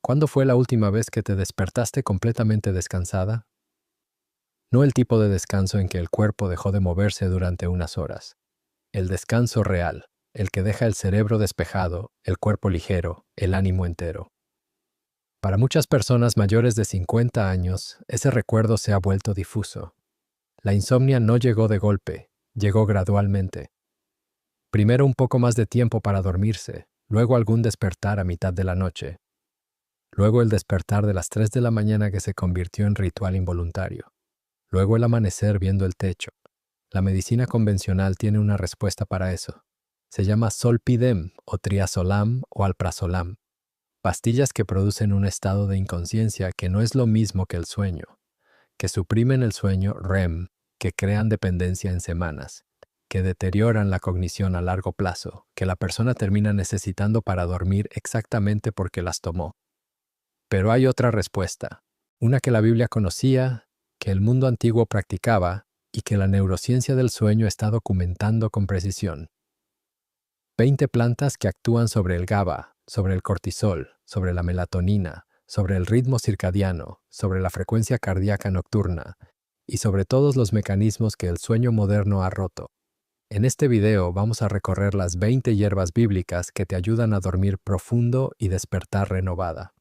¿Cuándo fue la última vez que te despertaste completamente descansada? No el tipo de descanso en que el cuerpo dejó de moverse durante unas horas. El descanso real, el que deja el cerebro despejado, el cuerpo ligero, el ánimo entero. Para muchas personas mayores de 50 años, ese recuerdo se ha vuelto difuso. La insomnia no llegó de golpe, llegó gradualmente. Primero un poco más de tiempo para dormirse, luego algún despertar a mitad de la noche. Luego el despertar de las 3 de la mañana que se convirtió en ritual involuntario. Luego el amanecer viendo el techo. La medicina convencional tiene una respuesta para eso. Se llama Zolpidem o Triazolam o Alprazolam. Pastillas que producen un estado de inconsciencia que no es lo mismo que el sueño, que suprimen el sueño REM, que crean dependencia en semanas, que deterioran la cognición a largo plazo, que la persona termina necesitando para dormir exactamente porque las tomó. Pero hay otra respuesta, una que la Biblia conocía, que el mundo antiguo practicaba y que la neurociencia del sueño está documentando con precisión. 20 plantas que actúan sobre el GABA, sobre el cortisol, sobre la melatonina, sobre el ritmo circadiano, sobre la frecuencia cardíaca nocturna y sobre todos los mecanismos que el sueño moderno ha roto. En este video vamos a recorrer las 20 hierbas bíblicas que te ayudan a dormir profundo y despertar renovada.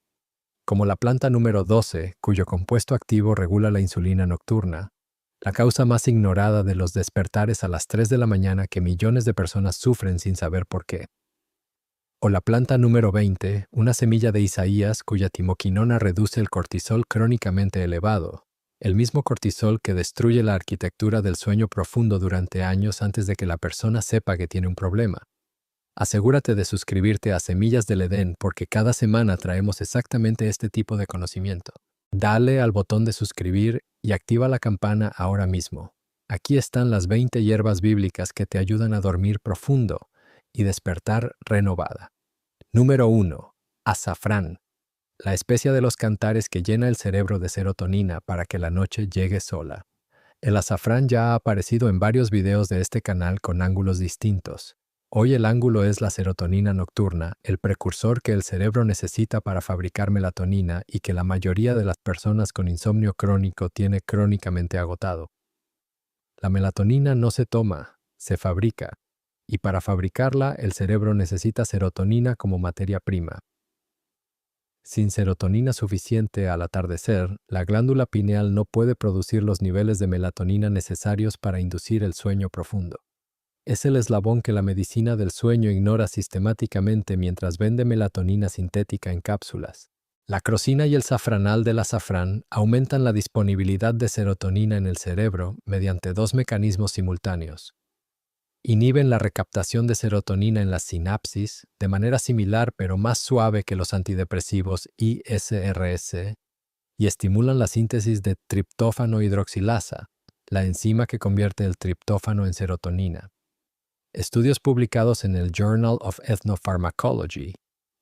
Como la planta número 12, cuyo compuesto activo regula la insulina nocturna, la causa más ignorada de los despertares a las 3 de la mañana que millones de personas sufren sin saber por qué. O la planta número 20, una semilla de Isaías cuya timoquinona reduce el cortisol crónicamente elevado, el mismo cortisol que destruye la arquitectura del sueño profundo durante años antes de que la persona sepa que tiene un problema. Asegúrate de suscribirte a Semillas del Edén porque cada semana traemos exactamente este tipo de conocimiento. Dale al botón de suscribir y activa la campana ahora mismo. Aquí están las 20 hierbas bíblicas que te ayudan a dormir profundo y despertar renovada. Número 1. Azafrán, la especia de los cantares que llena el cerebro de serotonina para que la noche llegue sola. El azafrán ya ha aparecido en varios videos de este canal con ángulos distintos. Hoy el ángulo es la serotonina nocturna, el precursor que el cerebro necesita para fabricar melatonina y que la mayoría de las personas con insomnio crónico tiene crónicamente agotado. La melatonina no se toma, se fabrica, y para fabricarla el cerebro necesita serotonina como materia prima. Sin serotonina suficiente al atardecer, la glándula pineal no puede producir los niveles de melatonina necesarios para inducir el sueño profundo. Es el eslabón que la medicina del sueño ignora sistemáticamente mientras vende melatonina sintética en cápsulas. La crosina y el safranal del azafrán aumentan la disponibilidad de serotonina en el cerebro mediante dos mecanismos simultáneos. Inhiben la recaptación de serotonina en las sinapsis de manera similar pero más suave que los antidepresivos ISRS y estimulan la síntesis de triptófano hidroxilasa, la enzima que convierte el triptófano en serotonina. Estudios publicados en el Journal of Ethnopharmacology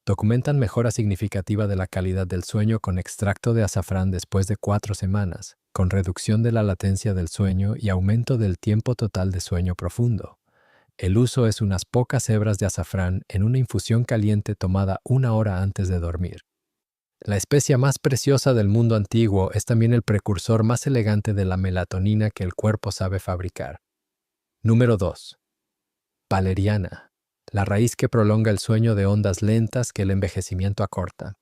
documentan mejora significativa de la calidad del sueño con extracto de azafrán después de 4 semanas, con reducción de la latencia del sueño y aumento del tiempo total de sueño profundo. El uso es unas pocas hebras de azafrán en una infusión caliente tomada 1 hora antes de dormir. La especia más preciosa del mundo antiguo es también el precursor más elegante de la melatonina que el cuerpo sabe fabricar. Número 2. Valeriana, la raíz que prolonga el sueño de ondas lentas que el envejecimiento acorta.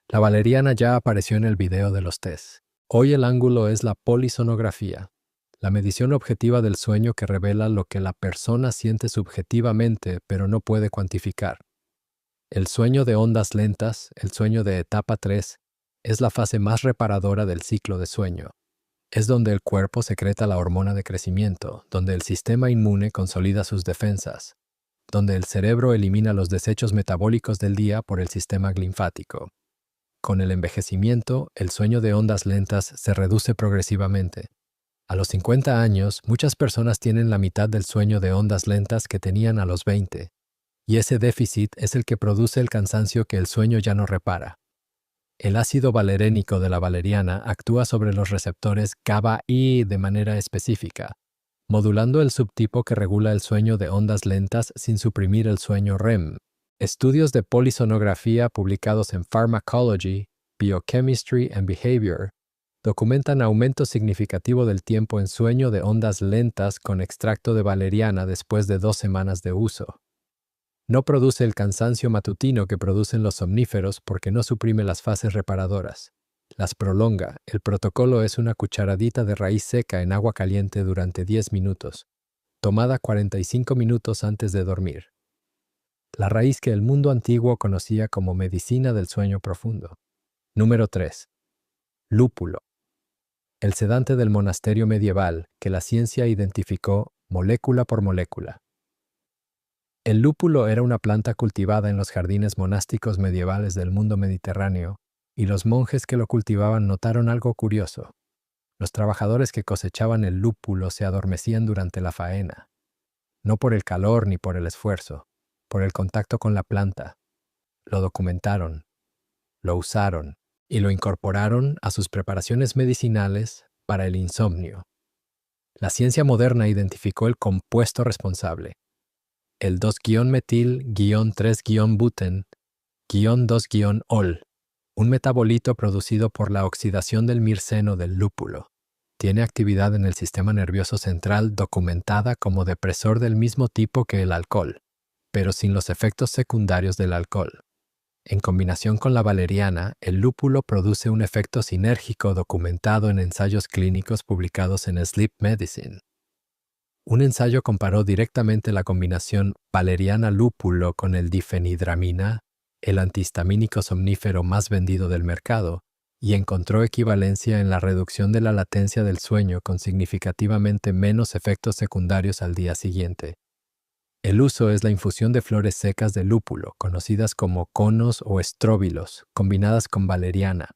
La valeriana ya apareció en el video de los test. Hoy el ángulo es la polisonografía, la medición objetiva del sueño que revela lo que la persona siente subjetivamente pero no puede cuantificar. El sueño de ondas lentas, el sueño de etapa 3, es la fase más reparadora del ciclo de sueño. Es donde el cuerpo secreta la hormona de crecimiento, donde el sistema inmune consolida sus defensas, donde el cerebro elimina los desechos metabólicos del día por el sistema linfático. Con el envejecimiento, el sueño de ondas lentas se reduce progresivamente. A los 50 años, muchas personas tienen la mitad del sueño de ondas lentas que tenían a los 20, y ese déficit es el que produce el cansancio que el sueño ya no repara. El ácido valerénico de la valeriana actúa sobre los receptores GABA-I de manera específica, modulando el subtipo que regula el sueño de ondas lentas sin suprimir el sueño REM. Estudios de polisonografía publicados en Pharmacology, Biochemistry and Behavior documentan aumento significativo del tiempo en sueño de ondas lentas con extracto de valeriana después de 2 semanas de uso. No produce el cansancio matutino que producen los somníferos porque no suprime las fases reparadoras. Las prolonga. El protocolo es una cucharadita de raíz seca en agua caliente durante 10 minutos, tomada 45 minutos antes de dormir. La raíz que el mundo antiguo conocía como medicina del sueño profundo. Número 3. Lúpulo. El sedante del monasterio medieval que la ciencia identificó molécula por molécula. El lúpulo era una planta cultivada en los jardines monásticos medievales del mundo mediterráneo, y los monjes que lo cultivaban notaron algo curioso. Los trabajadores que cosechaban el lúpulo se adormecían durante la faena, no por el calor ni por el esfuerzo, por el contacto con la planta. Lo documentaron, lo usaron y lo incorporaron a sus preparaciones medicinales para el insomnio. La ciencia moderna identificó el compuesto responsable, el 2-metil-3-buten-2-ol, un metabolito producido por la oxidación del mirceno del lúpulo. Tiene actividad en el sistema nervioso central documentada como depresor del mismo tipo que el alcohol, pero sin los efectos secundarios del alcohol. En combinación con la valeriana, el lúpulo produce un efecto sinérgico documentado en ensayos clínicos publicados en Sleep Medicine. Un ensayo comparó directamente la combinación valeriana-lúpulo con el difenhidramina, el antihistamínico somnífero más vendido del mercado, y encontró equivalencia en la reducción de la latencia del sueño con significativamente menos efectos secundarios al día siguiente. El uso es la infusión de flores secas de lúpulo, conocidas como conos o estróbilos, combinadas con valeriana.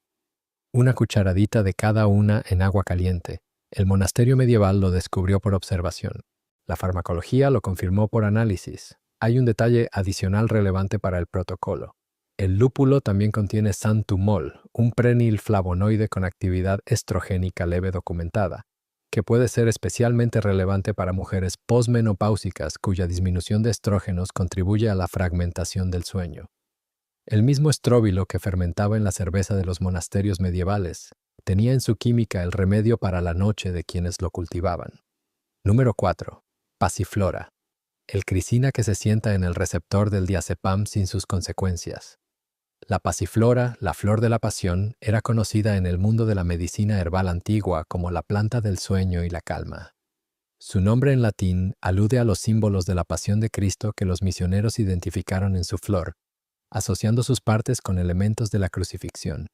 Una cucharadita de cada una en agua caliente. El monasterio medieval lo descubrió por observación. La farmacología lo confirmó por análisis. Hay un detalle adicional relevante para el protocolo. El lúpulo también contiene santumol, un prenilflavonoide con actividad estrogénica leve documentada, que puede ser especialmente relevante para mujeres posmenopáusicas cuya disminución de estrógenos contribuye a la fragmentación del sueño. El mismo estróbilo que fermentaba en la cerveza de los monasterios medievales tenía en su química el remedio para la noche de quienes lo cultivaban. Número 4. Pasiflora. El crisina que se sienta en el receptor del diazepam sin sus consecuencias. La pasiflora, la flor de la pasión, era conocida en el mundo de la medicina herbal antigua como la planta del sueño y la calma. Su nombre en latín alude a los símbolos de la pasión de Cristo que los misioneros identificaron en su flor, asociando sus partes con elementos de la crucifixión.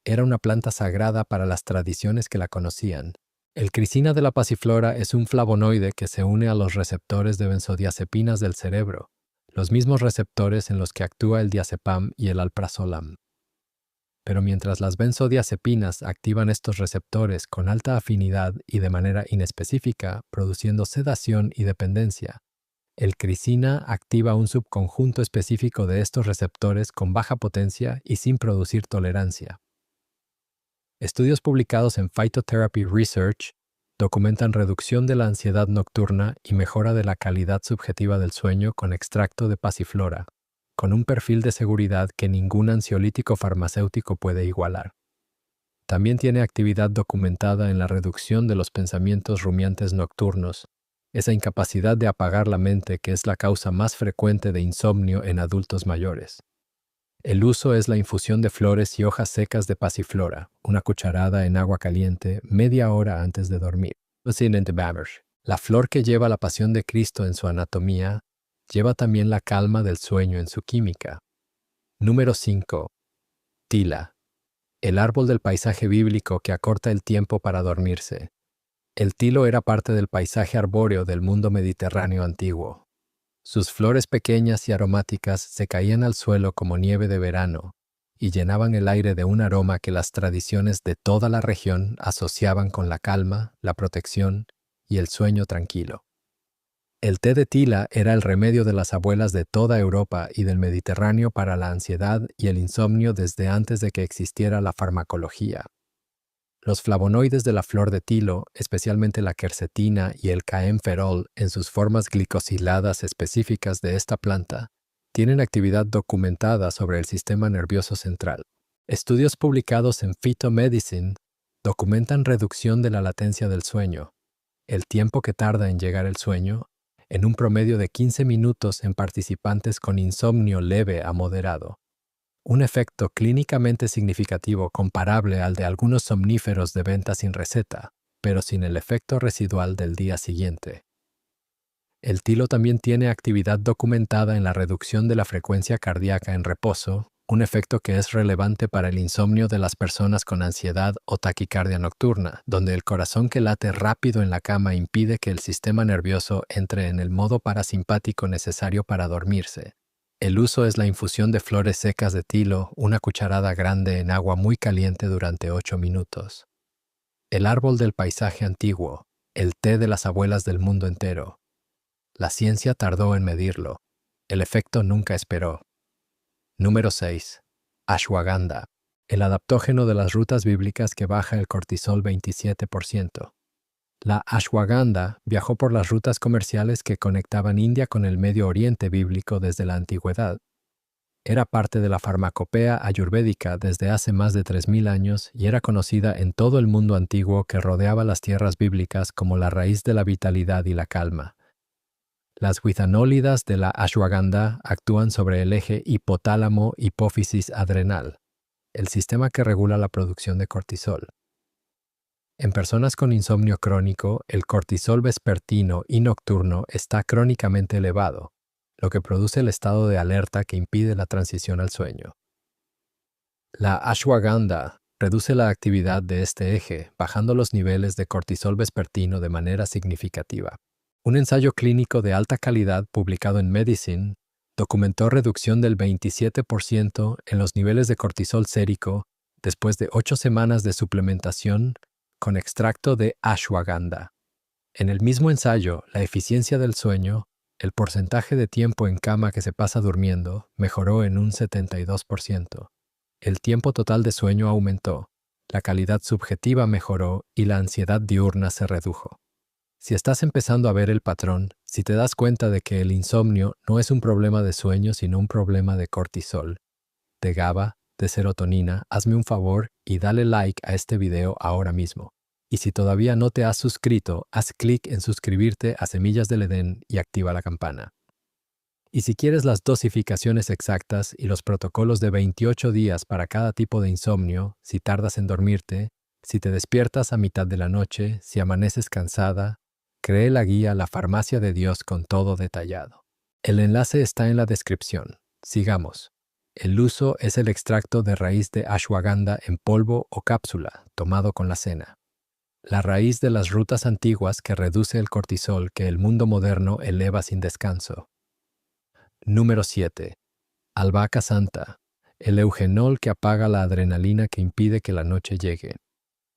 Era una planta sagrada para las tradiciones que la conocían. El crisina de la pasiflora es un flavonoide que se une a los receptores de benzodiazepinas del cerebro, los mismos receptores en los que actúa el diazepam y el alprazolam. Pero mientras las benzodiazepinas activan estos receptores con alta afinidad y de manera inespecífica, produciendo sedación y dependencia, el crisina activa un subconjunto específico de estos receptores con baja potencia y sin producir tolerancia. Estudios publicados en Phytotherapy Research documentan reducción de la ansiedad nocturna y mejora de la calidad subjetiva del sueño con extracto de pasiflora, con un perfil de seguridad que ningún ansiolítico farmacéutico puede igualar. También tiene actividad documentada en la reducción de los pensamientos rumiantes nocturnos, esa incapacidad de apagar la mente que es la causa más frecuente de insomnio en adultos mayores. El uso es la infusión de flores y hojas secas de pasiflora, una cucharada en agua caliente media hora antes de dormir. La flor que lleva la pasión de Cristo en su anatomía, lleva también la calma del sueño en su química. Número 5. Tila. El árbol del paisaje bíblico que acorta el tiempo para dormirse. El tilo era parte del paisaje arbóreo del mundo mediterráneo antiguo. Sus flores pequeñas y aromáticas se caían al suelo como nieve de verano y llenaban el aire de un aroma que las tradiciones de toda la región asociaban con la calma, la protección y el sueño tranquilo. El té de tila era el remedio de las abuelas de toda Europa y del Mediterráneo para la ansiedad y el insomnio desde antes de que existiera la farmacología. Los flavonoides de la flor de tilo, especialmente la quercetina y el caemferol en sus formas glicosiladas específicas de esta planta, tienen actividad documentada sobre el sistema nervioso central. Estudios publicados en Phytomedicine documentan reducción de la latencia del sueño, el tiempo que tarda en llegar el sueño, en un promedio de 15 minutos en participantes con insomnio leve a moderado. Un efecto clínicamente significativo comparable al de algunos somníferos de venta sin receta, pero sin el efecto residual del día siguiente. El tilo también tiene actividad documentada en la reducción de la frecuencia cardíaca en reposo, un efecto que es relevante para el insomnio de las personas con ansiedad o taquicardia nocturna, donde el corazón que late rápido en la cama impide que el sistema nervioso entre en el modo parasimpático necesario para dormirse. El uso es la infusión de flores secas de tilo, una cucharada grande en agua muy caliente durante 8 minutos. El árbol del paisaje antiguo, el té de las abuelas del mundo entero. La ciencia tardó en medirlo. El efecto nunca esperó. Número 6. Ashwagandha, el adaptógeno de las rutas bíblicas que baja el cortisol 27%. La ashwagandha viajó por las rutas comerciales que conectaban India con el Medio Oriente bíblico desde la antigüedad. Era parte de la farmacopea ayurvédica desde hace más de 3.000 años y era conocida en todo el mundo antiguo que rodeaba las tierras bíblicas como la raíz de la vitalidad y la calma. Las guisanólidas de la ashwagandha actúan sobre el eje hipotálamo-hipófisis adrenal, el sistema que regula la producción de cortisol. En personas con insomnio crónico, el cortisol vespertino y nocturno está crónicamente elevado, lo que produce el estado de alerta que impide la transición al sueño. La ashwagandha reduce la actividad de este eje, bajando los niveles de cortisol vespertino de manera significativa. Un ensayo clínico de alta calidad publicado en Medicine documentó reducción del 27% en los niveles de cortisol sérico después de 8 semanas de suplementación con extracto de ashwagandha. En el mismo ensayo, la eficiencia del sueño, el porcentaje de tiempo en cama que se pasa durmiendo, mejoró en un 72%. El tiempo total de sueño aumentó, la calidad subjetiva mejoró y la ansiedad diurna se redujo. Si estás empezando a ver el patrón, si te das cuenta de que el insomnio no es un problema de sueño sino un problema de cortisol, de GABA, de serotonina, hazme un favor y dale like a este video ahora mismo. Y si todavía no te has suscrito, haz clic en suscribirte a Semillas del Edén y activa la campana. Y si quieres las dosificaciones exactas y los protocolos de 28 días para cada tipo de insomnio, si tardas en dormirte, si te despiertas a mitad de la noche, si amaneces cansada, cree la guía La Farmacia de Dios con todo detallado. El enlace está en la descripción. Sigamos. El uso es el extracto de raíz de ashwagandha en polvo o cápsula, tomado con la cena. La raíz de las rutas antiguas que reduce el cortisol que el mundo moderno eleva sin descanso. Número 7. Albahaca santa, el eugenol que apaga la adrenalina que impide que la noche llegue.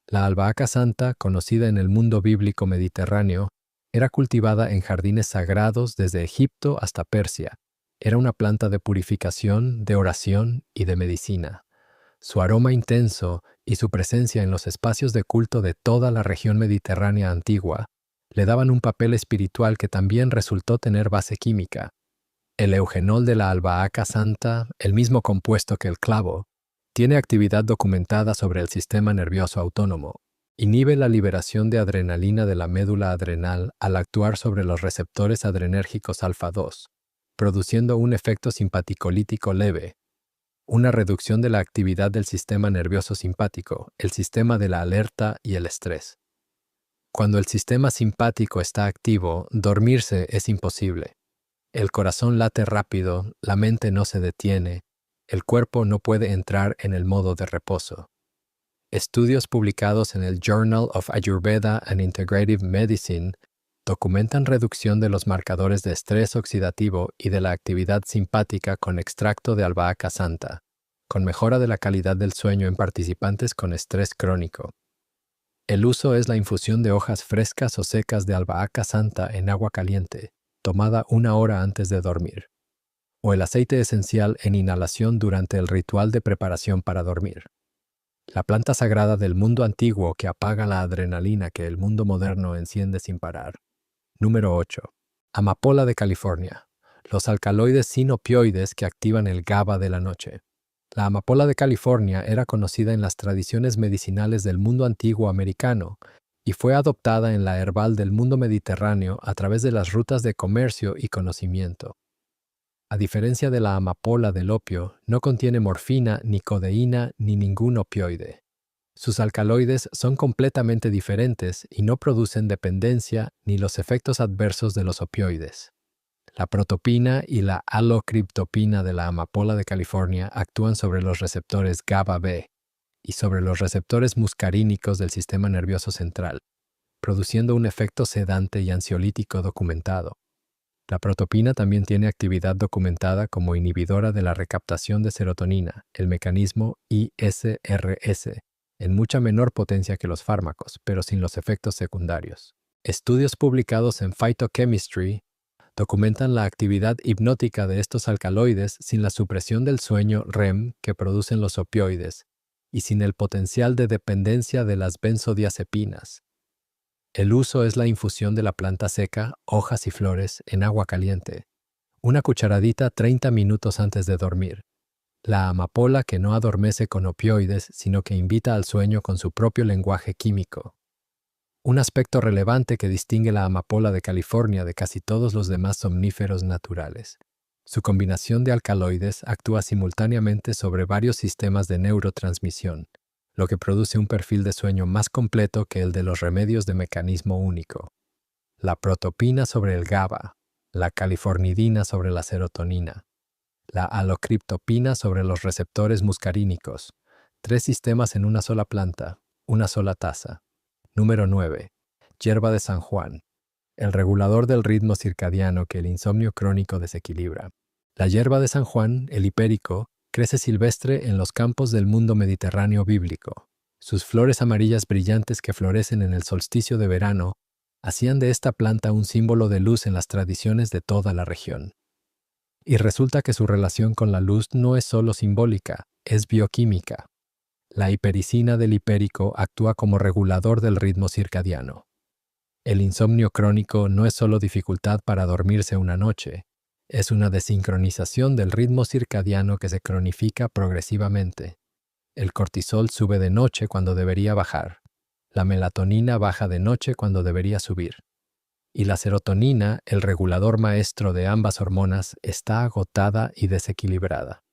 La albahaca santa, conocida en el mundo bíblico mediterráneo, era cultivada en jardines sagrados desde Egipto hasta Persia. Era una planta de purificación, de oración y de medicina. Su aroma intenso y su presencia en los espacios de culto de toda la región mediterránea antigua le daban un papel espiritual que también resultó tener base química. El eugenol de la albahaca santa, el mismo compuesto que el clavo, tiene actividad documentada sobre el sistema nervioso autónomo. Inhibe la liberación de adrenalina de la médula adrenal al actuar sobre los receptores adrenérgicos alfa-2, produciendo un efecto simpaticolítico leve, una reducción de la actividad del sistema nervioso simpático, el sistema de la alerta y el estrés. Cuando el sistema simpático está activo, dormirse es imposible. El corazón late rápido, la mente no se detiene, el cuerpo no puede entrar en el modo de reposo. Estudios publicados en el Journal of Ayurveda and Integrative Medicine documentan reducción de los marcadores de estrés oxidativo y de la actividad simpática con extracto de albahaca santa, con mejora de la calidad del sueño en participantes con estrés crónico. El uso es la infusión de hojas frescas o secas de albahaca santa en agua caliente, tomada 1 hora antes de dormir, o el aceite esencial en inhalación durante el ritual de preparación para dormir. La planta sagrada del mundo antiguo que apaga la adrenalina que el mundo moderno enciende sin parar. Número 8. Amapola de California. los alcaloides sin opioides que activan el GABA de la noche. La amapola de California era conocida en las tradiciones medicinales del mundo antiguo americano y fue adoptada en la herbal del mundo mediterráneo a través de las rutas de comercio y conocimiento. A diferencia de la amapola del opio, no contiene morfina, ni codeína, ni ningún opioide. Sus alcaloides son completamente diferentes y no producen dependencia ni los efectos adversos de los opioides. La protopina y la alocriptopina de la amapola de California actúan sobre los receptores GABA-B y sobre los receptores muscarínicos del sistema nervioso central, produciendo un efecto sedante y ansiolítico documentado. La protopina también tiene actividad documentada como inhibidora de la recaptación de serotonina, el mecanismo ISRS, en mucha menor potencia que los fármacos, pero sin los efectos secundarios. Estudios publicados en Phytochemistry documentan la actividad hipnótica de estos alcaloides sin la supresión del sueño REM que producen los opioides y sin el potencial de dependencia de las benzodiazepinas. El uso es la infusión de la planta seca, hojas y flores, en agua caliente. Una cucharadita 30 minutos antes de dormir. La amapola que no adormece con opioides, sino que invita al sueño con su propio lenguaje químico. Un aspecto relevante que distingue la amapola de California de casi todos los demás somníferos naturales. Su combinación de alcaloides actúa simultáneamente sobre varios sistemas de neurotransmisión, lo que produce un perfil de sueño más completo que el de los remedios de mecanismo único. La protopina sobre el GABA, la californidina sobre la serotonina, la alocriptopina sobre los receptores muscarínicos, 3 sistemas en una sola planta, una sola taza. Número 9. Hierba de San Juan, el regulador del ritmo circadiano que el insomnio crónico desequilibra. La hierba de San Juan, el hipérico, crece silvestre en los campos del mundo mediterráneo bíblico. Sus flores amarillas brillantes que florecen en el solsticio de verano hacían de esta planta un símbolo de luz en las tradiciones de toda la región. Y resulta que su relación con la luz no es solo simbólica, es bioquímica. La hipericina del hipérico actúa como regulador del ritmo circadiano. El insomnio crónico no es solo dificultad para dormirse una noche, es una desincronización del ritmo circadiano que se cronifica progresivamente. El cortisol sube de noche cuando debería bajar. La melatonina baja de noche cuando debería subir. Y la serotonina, el regulador maestro de ambas hormonas, está agotada y desequilibrada.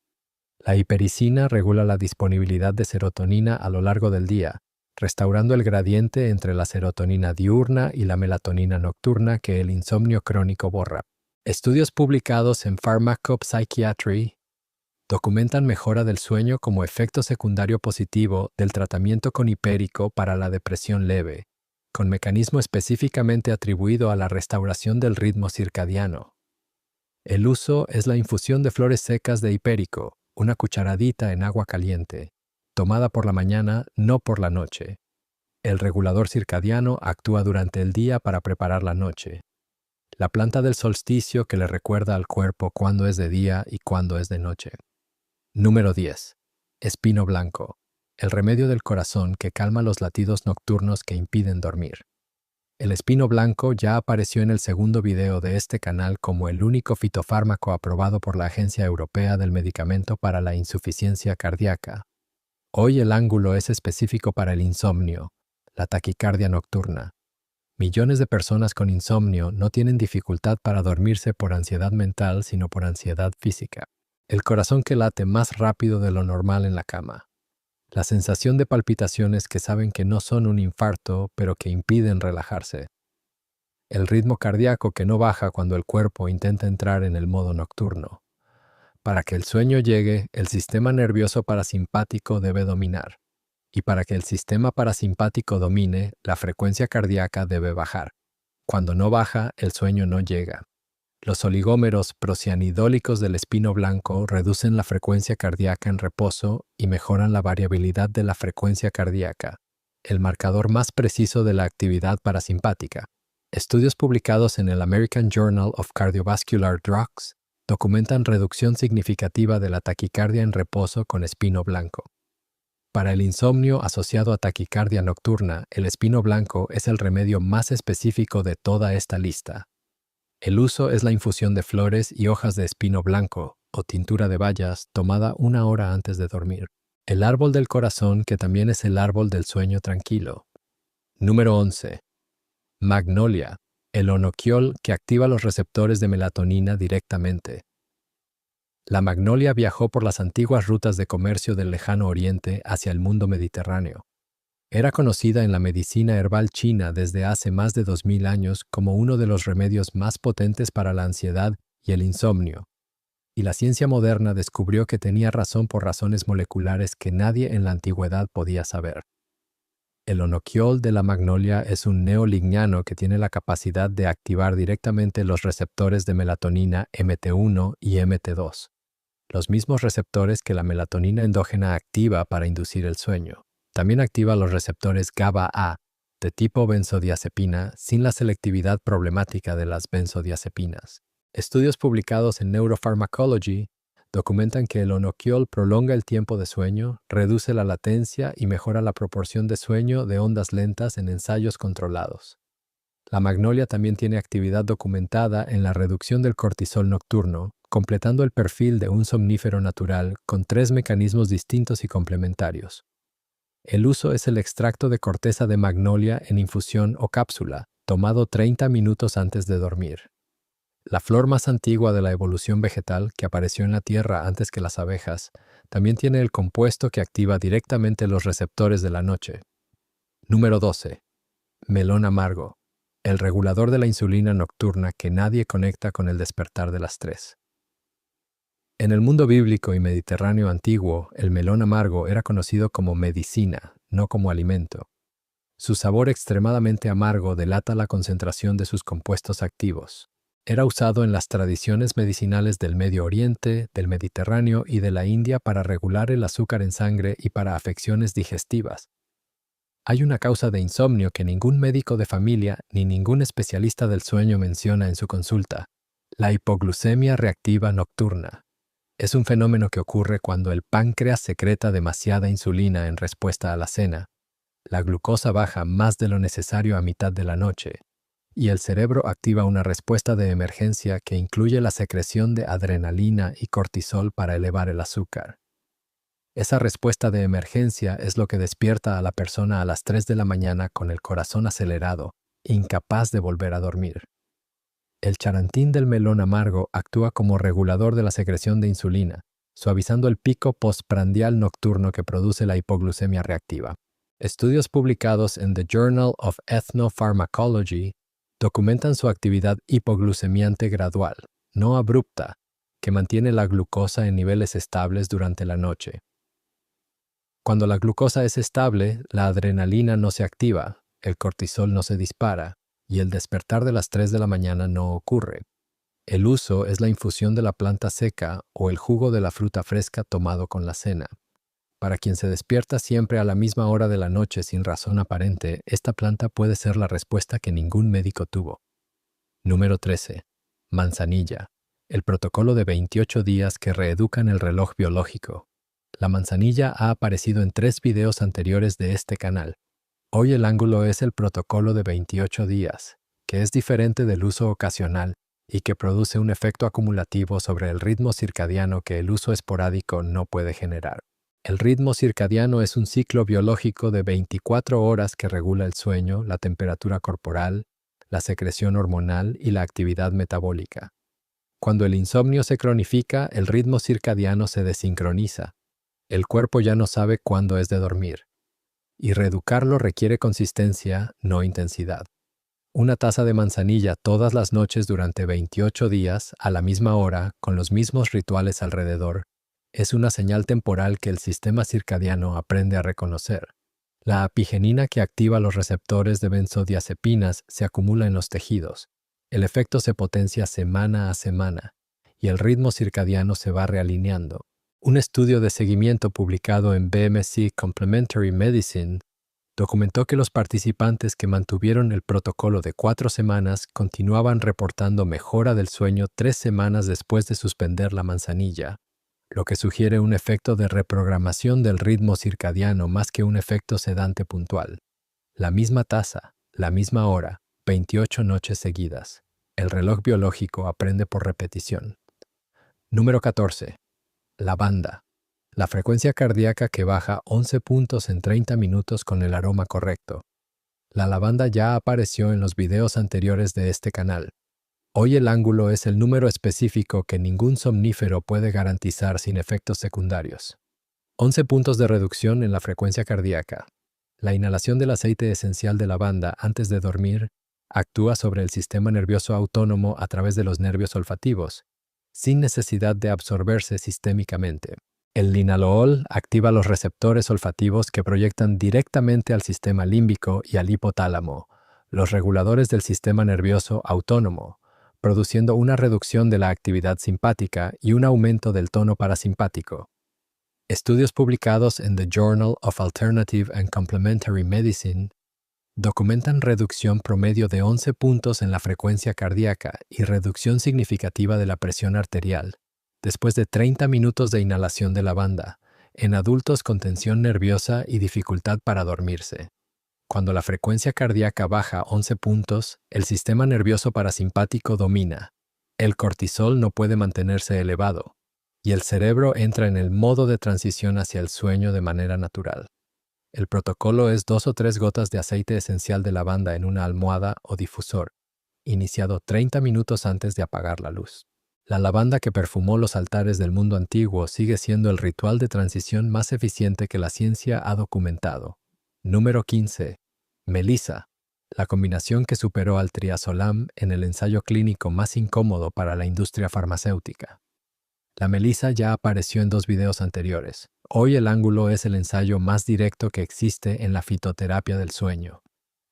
La hipericina regula la disponibilidad de serotonina a lo largo del día, restaurando el gradiente entre la serotonina diurna y la melatonina nocturna que el insomnio crónico borra. Estudios publicados en Pharmacopsychiatry documentan mejora del sueño como efecto secundario positivo del tratamiento con hipérico para la depresión leve, con mecanismo específicamente atribuido a la restauración del ritmo circadiano. El uso es la infusión de flores secas de hipérico, una cucharadita en agua caliente, tomada por la mañana, no por la noche. El regulador circadiano actúa durante el día para preparar la noche. La planta del solsticio que le recuerda al cuerpo cuándo es de día y cuándo es de noche. Número 10. Espino blanco, el remedio del corazón que calma los latidos nocturnos que impiden dormir. El espino blanco ya apareció en el segundo video de este canal como el único fitofármaco aprobado por la Agencia Europea del Medicamento para la Insuficiencia Cardíaca. Hoy el ángulo es específico para el insomnio, la taquicardia nocturna. Millones de personas con insomnio no tienen dificultad para dormirse por ansiedad mental, sino por ansiedad física. El corazón que late más rápido de lo normal en la cama. La sensación de palpitaciones que saben que no son un infarto, pero que impiden relajarse. El ritmo cardíaco que no baja cuando el cuerpo intenta entrar en el modo nocturno. Para que el sueño llegue, el sistema nervioso parasimpático debe dominar. Y para que el sistema parasimpático domine, la frecuencia cardíaca debe bajar. Cuando no baja, el sueño no llega. Los oligómeros procianidólicos del espino blanco reducen la frecuencia cardíaca en reposo y mejoran la variabilidad de la frecuencia cardíaca, el marcador más preciso de la actividad parasimpática. Estudios publicados en el American Journal of Cardiovascular Drugs documentan reducción significativa de la taquicardia en reposo con espino blanco. Para el insomnio asociado a taquicardia nocturna, el espino blanco es el remedio más específico de toda esta lista. El uso es la infusión de flores y hojas de espino blanco o tintura de bayas tomada 1 hora antes de dormir. El árbol del corazón, que también es el árbol del sueño tranquilo. Número 11. Magnolia, el onoquiol que activa los receptores de melatonina directamente. La magnolia viajó por las antiguas rutas de comercio del lejano oriente hacia el mundo mediterráneo. Era conocida en la medicina herbal china desde hace más de 2000 años como uno de los remedios más potentes para la ansiedad y el insomnio, y la ciencia moderna descubrió que tenía razón por razones moleculares que nadie en la antigüedad podía saber. El onoquiol de la magnolia es un neolignano que tiene la capacidad de activar directamente los receptores de melatonina MT1 y MT2, los mismos receptores que la melatonina endógena activa para inducir el sueño. También activa los receptores GABA-A de tipo benzodiazepina sin la selectividad problemática de las benzodiazepinas. Estudios publicados en Neuropharmacology documentan que el onoquiol prolonga el tiempo de sueño, reduce la latencia y mejora la proporción de sueño de ondas lentas en ensayos controlados. La magnolia también tiene actividad documentada en la reducción del cortisol nocturno, completando el perfil de un somnífero natural con 3 mecanismos distintos y complementarios. El uso es el extracto de corteza de magnolia en infusión o cápsula, tomado 30 minutos antes de dormir. La flor más antigua de la evolución vegetal, que apareció en la Tierra antes que las abejas, también tiene el compuesto que activa directamente los receptores de la noche. Número 12. Melón amargo, el regulador de la insulina nocturna que nadie conecta con el despertar de las 3. En el mundo bíblico y mediterráneo antiguo, el melón amargo era conocido como medicina, no como alimento. Su sabor extremadamente amargo delata la concentración de sus compuestos activos. Era usado en las tradiciones medicinales del Medio Oriente, del Mediterráneo y de la India para regular el azúcar en sangre y para afecciones digestivas. Hay una causa de insomnio que ningún médico de familia ni ningún especialista del sueño menciona en su consulta: la hipoglucemia reactiva nocturna. Es un fenómeno que ocurre cuando el páncreas secreta demasiada insulina en respuesta a la cena. La glucosa baja más de lo necesario a mitad de la noche, y el cerebro activa una respuesta de emergencia que incluye la secreción de adrenalina y cortisol para elevar el azúcar. Esa respuesta de emergencia es lo que despierta a la persona a las 3 de la mañana con el corazón acelerado, incapaz de volver a dormir. El charantín del melón amargo actúa como regulador de la secreción de insulina, suavizando el pico postprandial nocturno que produce la hipoglucemia reactiva. Estudios publicados en The Journal of Ethnopharmacology documentan su actividad hipoglucemiante gradual, no abrupta, que mantiene la glucosa en niveles estables durante la noche. Cuando la glucosa es estable, la adrenalina no se activa, el cortisol no se dispara, y el despertar de las 3 de la mañana no ocurre. El uso es la infusión de la planta seca o el jugo de la fruta fresca tomado con la cena. Para quien se despierta siempre a la misma hora de la noche sin razón aparente, esta planta puede ser la respuesta que ningún médico tuvo. Número 13. Manzanilla, el protocolo de 28 días que reeducan el reloj biológico. La manzanilla ha aparecido en 3 videos anteriores de este canal. Hoy el ángulo es el protocolo de 28 días, que es diferente del uso ocasional y que produce un efecto acumulativo sobre el ritmo circadiano que el uso esporádico no puede generar. El ritmo circadiano es un ciclo biológico de 24 horas que regula el sueño, la temperatura corporal, la secreción hormonal y la actividad metabólica. Cuando el insomnio se cronifica, el ritmo circadiano se desincroniza. El cuerpo ya no sabe cuándo es de dormir. Y reeducarlo requiere consistencia, no intensidad. Una taza de manzanilla todas las noches durante 28 días, a la misma hora, con los mismos rituales alrededor, es una señal temporal que el sistema circadiano aprende a reconocer. La apigenina que activa los receptores de benzodiazepinas se acumula en los tejidos. El efecto se potencia semana a semana, y el ritmo circadiano se va realineando. Un estudio de seguimiento publicado en BMC Complementary Medicine documentó que los participantes que mantuvieron el protocolo de 4 semanas continuaban reportando mejora del sueño 3 semanas después de suspender la manzanilla, lo que sugiere un efecto de reprogramación del ritmo circadiano más que un efecto sedante puntual. La misma taza, la misma hora, 28 noches seguidas. El reloj biológico aprende por repetición. Número 14. Lavanda. La frecuencia cardíaca que baja 11 puntos en 30 minutos con el aroma correcto. La lavanda ya apareció en los videos anteriores de este canal. Hoy el ángulo es el número específico que ningún somnífero puede garantizar sin efectos secundarios. 11 puntos de reducción en la frecuencia cardíaca. La inhalación del aceite esencial de lavanda antes de dormir actúa sobre el sistema nervioso autónomo a través de los nervios olfativos, sin necesidad de absorberse sistémicamente. El linalool activa los receptores olfativos que proyectan directamente al sistema límbico y al hipotálamo, los reguladores del sistema nervioso autónomo, produciendo una reducción de la actividad simpática y un aumento del tono parasimpático. Estudios publicados en The Journal of Alternative and Complementary Medicine documentan reducción promedio de 11 puntos en la frecuencia cardíaca y reducción significativa de la presión arterial después de 30 minutos de inhalación de lavanda en adultos con tensión nerviosa y dificultad para dormirse. Cuando la frecuencia cardíaca baja 11 puntos, el sistema nervioso parasimpático domina. El cortisol no puede mantenerse elevado y el cerebro entra en el modo de transición hacia el sueño de manera natural. El protocolo es 2 o 3 gotas de aceite esencial de lavanda en una almohada o difusor, iniciado 30 minutos antes de apagar la luz. La lavanda que perfumó los altares del mundo antiguo sigue siendo el ritual de transición más eficiente que la ciencia ha documentado. Número 15. Melisa. La combinación que superó al triazolam en el ensayo clínico más incómodo para la industria farmacéutica. La melisa ya apareció en 2 videos anteriores. Hoy el ángulo es el ensayo más directo que existe en la fitoterapia del sueño.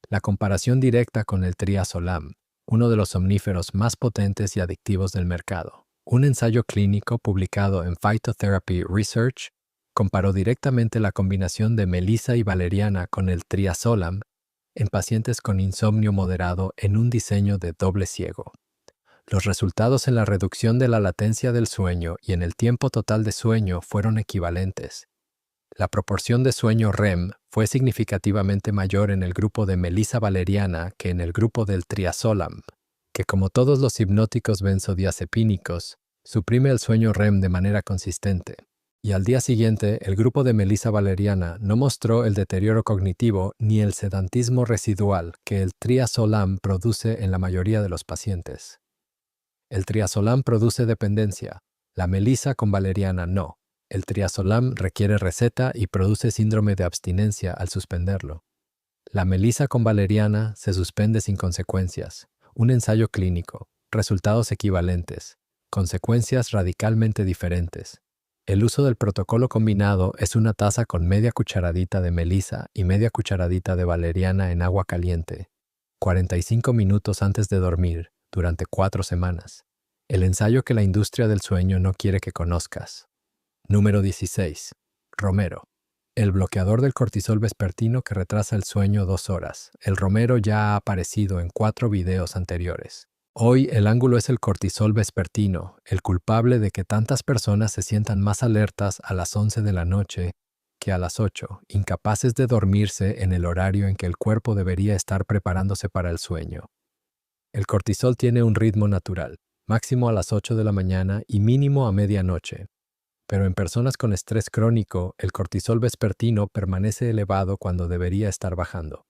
La comparación directa con el triazolam, uno de los somníferos más potentes y adictivos del mercado. Un ensayo clínico publicado en Phytotherapy Research comparó directamente la combinación de melisa y valeriana con el triazolam en pacientes con insomnio moderado en un diseño de doble ciego. Los resultados en la reducción de la latencia del sueño y en el tiempo total de sueño fueron equivalentes. La proporción de sueño REM fue significativamente mayor en el grupo de melisa valeriana que en el grupo del triazolam, que como todos los hipnóticos benzodiazepínicos, suprime el sueño REM de manera consistente. Y al día siguiente, el grupo de melisa valeriana no mostró el deterioro cognitivo ni el sedantismo residual que el triazolam produce en la mayoría de los pacientes. El triazolam produce dependencia, la melisa con valeriana no. El triazolam requiere receta y produce síndrome de abstinencia al suspenderlo. La melisa con valeriana se suspende sin consecuencias. Un ensayo clínico, resultados equivalentes, consecuencias radicalmente diferentes. El uso del protocolo combinado es una taza con media cucharadita de melisa y media cucharadita de valeriana en agua caliente, 45 minutos antes de dormir, durante 4 semanas. El ensayo que la industria del sueño no quiere que conozcas. Número 16. Romero. El bloqueador del cortisol vespertino que retrasa el sueño 2 horas. El romero ya ha aparecido en 4 videos anteriores. Hoy el ángulo es el cortisol vespertino, el culpable de que tantas personas se sientan más alertas a las 11 de la noche que a las 8, incapaces de dormirse en el horario en que el cuerpo debería estar preparándose para el sueño. El cortisol tiene un ritmo natural, máximo a las 8 de la mañana y mínimo a medianoche. Pero en personas con estrés crónico, el cortisol vespertino permanece elevado cuando debería estar bajando.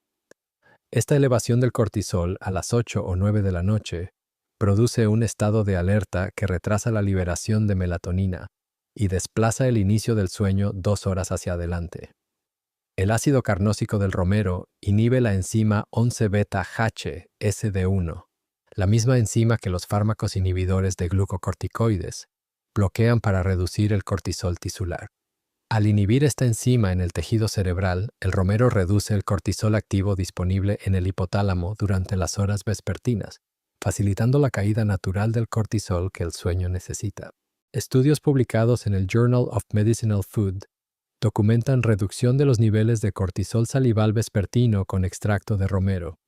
Esta elevación del cortisol a las 8 o 9 de la noche produce un estado de alerta que retrasa la liberación de melatonina y desplaza el inicio del sueño 2 horas hacia adelante. El ácido carnósico del romero inhibe la enzima 11-beta-H SD1, la misma enzima que los fármacos inhibidores de glucocorticoides bloquean para reducir el cortisol tisular. Al inhibir esta enzima en el tejido cerebral, el romero reduce el cortisol activo disponible en el hipotálamo durante las horas vespertinas, facilitando la caída natural del cortisol que el sueño necesita. Estudios publicados en el Journal of Medicinal Food documentan reducción de los niveles de cortisol salival vespertino con extracto de romero.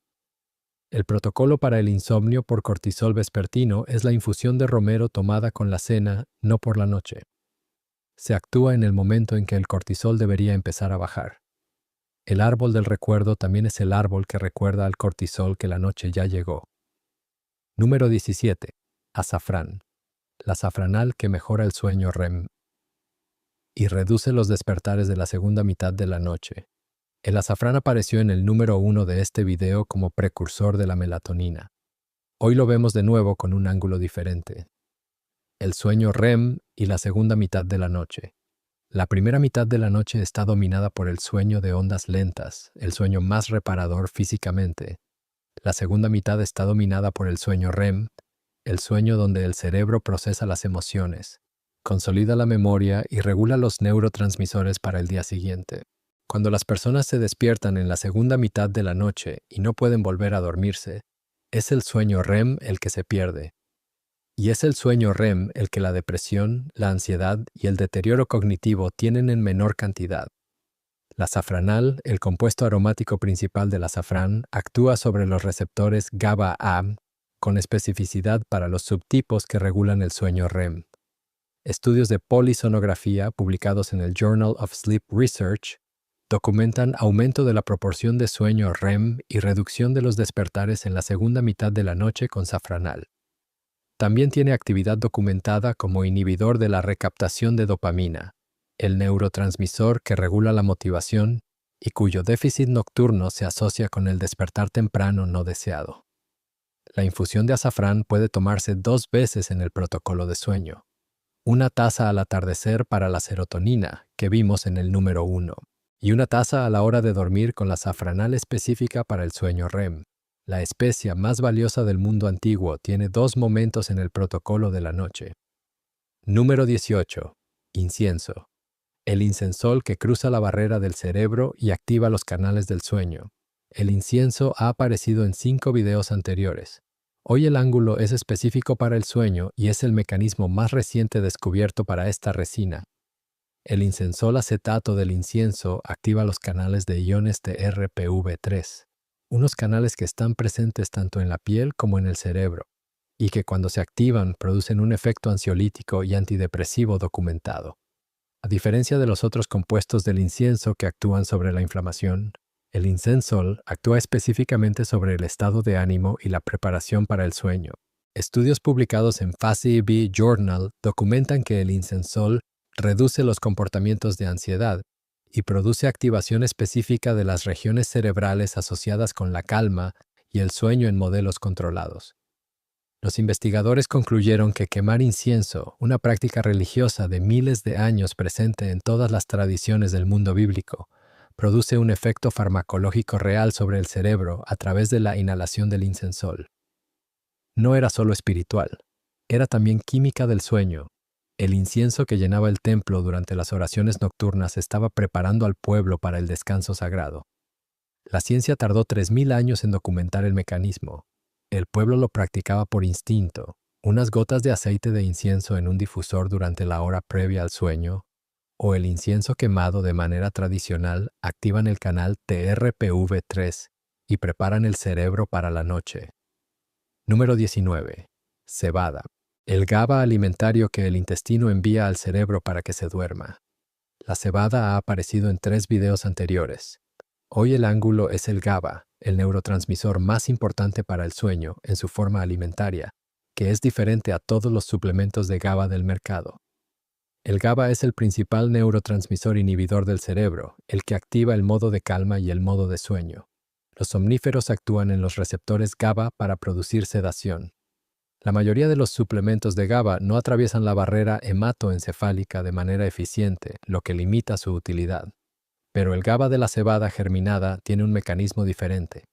El protocolo para el insomnio por cortisol vespertino es la infusión de romero tomada con la cena, no por la noche. Se actúa en el momento en que el cortisol debería empezar a bajar. El árbol del recuerdo también es el árbol que recuerda al cortisol que la noche ya llegó. Número 17. Azafrán. La azafranal que mejora el sueño REM y reduce los despertares de la segunda mitad de la noche. El azafrán apareció en el número 1 de este video como precursor de la melatonina. Hoy lo vemos de nuevo con un ángulo diferente. El sueño REM y la segunda mitad de la noche. La primera mitad de la noche está dominada por el sueño de ondas lentas, el sueño más reparador físicamente. La segunda mitad está dominada por el sueño REM, el sueño donde el cerebro procesa las emociones, consolida la memoria y regula los neurotransmisores para el día siguiente. Cuando las personas se despiertan en la segunda mitad de la noche y no pueden volver a dormirse, es el sueño REM el que se pierde. Y es el sueño REM el que la depresión, la ansiedad y el deterioro cognitivo tienen en menor cantidad. La azafranal, el compuesto aromático principal del azafrán, actúa sobre los receptores GABA-A con especificidad para los subtipos que regulan el sueño REM. Estudios de polisonografía publicados en el Journal of Sleep Research documentan aumento de la proporción de sueño REM y reducción de los despertares en la segunda mitad de la noche con azafranal. También tiene actividad documentada como inhibidor de la recaptación de dopamina, el neurotransmisor que regula la motivación y cuyo déficit nocturno se asocia con el despertar temprano no deseado. La infusión de azafrán puede tomarse 2 veces en el protocolo de sueño. Una taza al atardecer para la serotonina, que vimos en el número 1, y una taza a la hora de dormir con la azafranal específica para el sueño REM. La especia más valiosa del mundo antiguo tiene 2 momentos en el protocolo de la noche. Número 18. Incienso. El incensol que cruza la barrera del cerebro y activa los canales del sueño. El incienso ha aparecido en 5 videos anteriores. Hoy el ángulo es específico para el sueño y es el mecanismo más reciente descubierto para esta resina. El incensol acetato del incienso activa los canales de iones TRPV3, unos canales que están presentes tanto en la piel como en el cerebro, y que cuando se activan producen un efecto ansiolítico y antidepresivo documentado. A diferencia de los otros compuestos del incienso que actúan sobre la inflamación, el incensol actúa específicamente sobre el estado de ánimo y la preparación para el sueño. Estudios publicados en FASEB Journal documentan que el incensol reduce los comportamientos de ansiedad y produce activación específica de las regiones cerebrales asociadas con la calma y el sueño en modelos controlados. Los investigadores concluyeron que quemar incienso, una práctica religiosa de miles de años presente en todas las tradiciones del mundo bíblico, produce un efecto farmacológico real sobre el cerebro a través de la inhalación del incensol. No era solo espiritual, era también química del sueño. El incienso que llenaba el templo durante las oraciones nocturnas estaba preparando al pueblo para el descanso sagrado. La ciencia tardó 3000 años en documentar el mecanismo. El pueblo lo practicaba por instinto. Unas gotas de aceite de incienso en un difusor durante la hora previa al sueño, o el incienso quemado de manera tradicional activan el canal TRPV3 y preparan el cerebro para la noche. Número 19. Cebada. El GABA alimentario que el intestino envía al cerebro para que se duerma. La cebada ha aparecido en 3 videos anteriores. Hoy el ángulo es el GABA, el neurotransmisor más importante para el sueño en su forma alimentaria, que es diferente a todos los suplementos de GABA del mercado. El GABA es el principal neurotransmisor inhibidor del cerebro, el que activa el modo de calma y el modo de sueño. Los somníferos actúan en los receptores GABA para producir sedación. La mayoría de los suplementos de GABA no atraviesan la barrera hematoencefálica de manera eficiente, lo que limita su utilidad. Pero el GABA de la cebada germinada tiene un mecanismo diferente.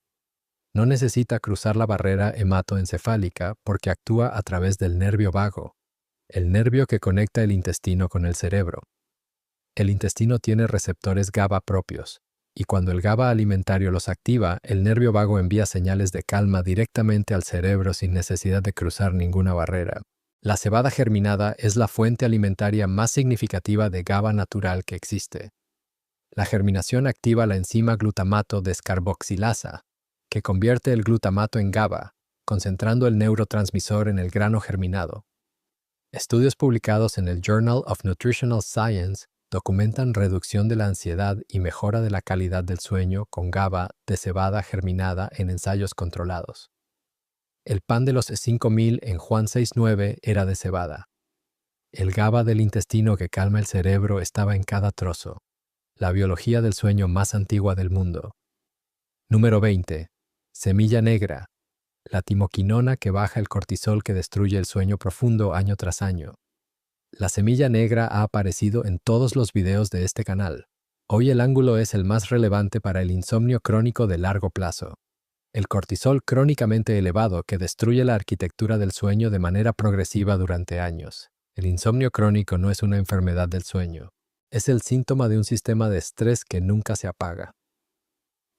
No necesita cruzar la barrera hematoencefálica porque actúa a través del nervio vago, el nervio que conecta el intestino con el cerebro. El intestino tiene receptores GABA propios, y cuando el GABA alimentario los activa, el nervio vago envía señales de calma directamente al cerebro sin necesidad de cruzar ninguna barrera. La cebada germinada es la fuente alimentaria más significativa de GABA natural que existe. La germinación activa la enzima glutamato descarboxilasa, que convierte el glutamato en GABA, concentrando el neurotransmisor en el grano germinado. Estudios publicados en el Journal of Nutritional Science documentan reducción de la ansiedad y mejora de la calidad del sueño con GABA de cebada germinada en ensayos controlados. El pan de los 5000 en Juan 6:9 era de cebada. El GABA del intestino que calma el cerebro estaba en cada trozo. La biología del sueño más antigua del mundo. Número 20. Semilla negra. La timoquinona que baja el cortisol que destruye el sueño profundo año tras año. La semilla negra ha aparecido en todos los videos de este canal. Hoy el ángulo es el más relevante para el insomnio crónico de largo plazo. El cortisol crónicamente elevado que destruye la arquitectura del sueño de manera progresiva durante años. El insomnio crónico no es una enfermedad del sueño. Es el síntoma de un sistema de estrés que nunca se apaga.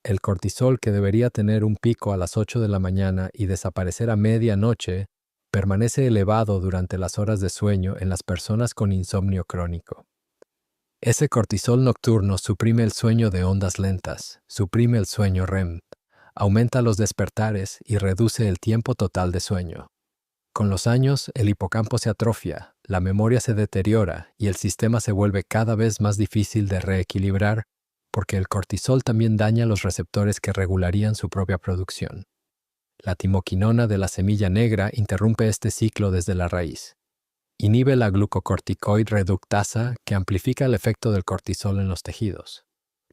El cortisol, que debería tener un pico a las 8 de la mañana y desaparecer a medianoche, permanece elevado durante las horas de sueño en las personas con insomnio crónico. Ese cortisol nocturno suprime el sueño de ondas lentas, suprime el sueño REM, aumenta los despertares y reduce el tiempo total de sueño. Con los años, el hipocampo se atrofia, la memoria se deteriora y el sistema se vuelve cada vez más difícil de reequilibrar porque el cortisol también daña los receptores que regularían su propia producción. La timoquinona de la semilla negra interrumpe este ciclo desde la raíz. Inhibe la glucocorticoid reductasa que amplifica el efecto del cortisol en los tejidos.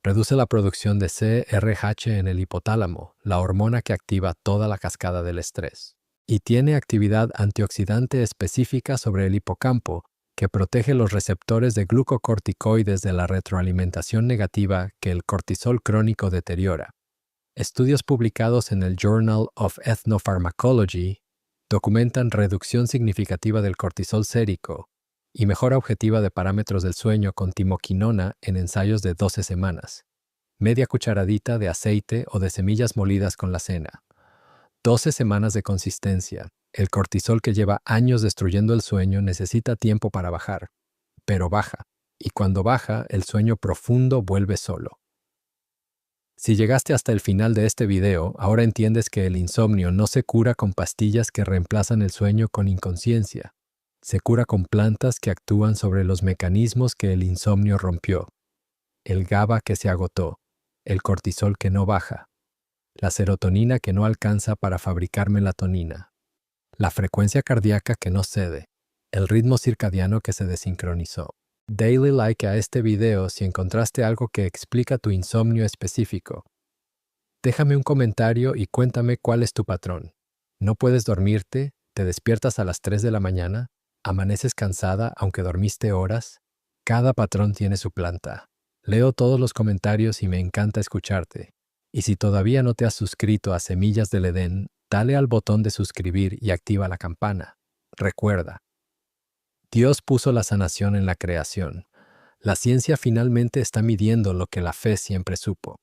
Reduce la producción de CRH en el hipotálamo, la hormona que activa toda la cascada del estrés. Y tiene actividad antioxidante específica sobre el hipocampo que protege los receptores de glucocorticoides de la retroalimentación negativa que el cortisol crónico deteriora. Estudios publicados en el Journal of Ethnopharmacology documentan reducción significativa del cortisol sérico y mejora objetiva de parámetros del sueño con timoquinona en ensayos de 12 semanas. Media cucharadita de aceite o de semillas molidas con la cena. 12 semanas de consistencia. El cortisol que lleva años destruyendo el sueño necesita tiempo para bajar, pero baja, y cuando baja, el sueño profundo vuelve solo. Si llegaste hasta el final de este video, ahora entiendes que el insomnio no se cura con pastillas que reemplazan el sueño con inconsciencia. Se cura con plantas que actúan sobre los mecanismos que el insomnio rompió. El GABA que se agotó, el cortisol que no baja, la serotonina que no alcanza para fabricar melatonina, la frecuencia cardíaca que no cede, el ritmo circadiano que se desincronizó. Dale like a este video si encontraste algo que explica tu insomnio específico. Déjame un comentario y cuéntame cuál es tu patrón. ¿No puedes dormirte? ¿Te despiertas a las 3 de la mañana? ¿Amaneces cansada aunque dormiste horas? Cada patrón tiene su planta. Leo todos los comentarios y me encanta escucharte. Y si todavía no te has suscrito a Semillas del Edén, dale al botón de suscribir y activa la campana. Recuerda, Dios puso la sanación en la creación. La ciencia finalmente está midiendo lo que la fe siempre supo.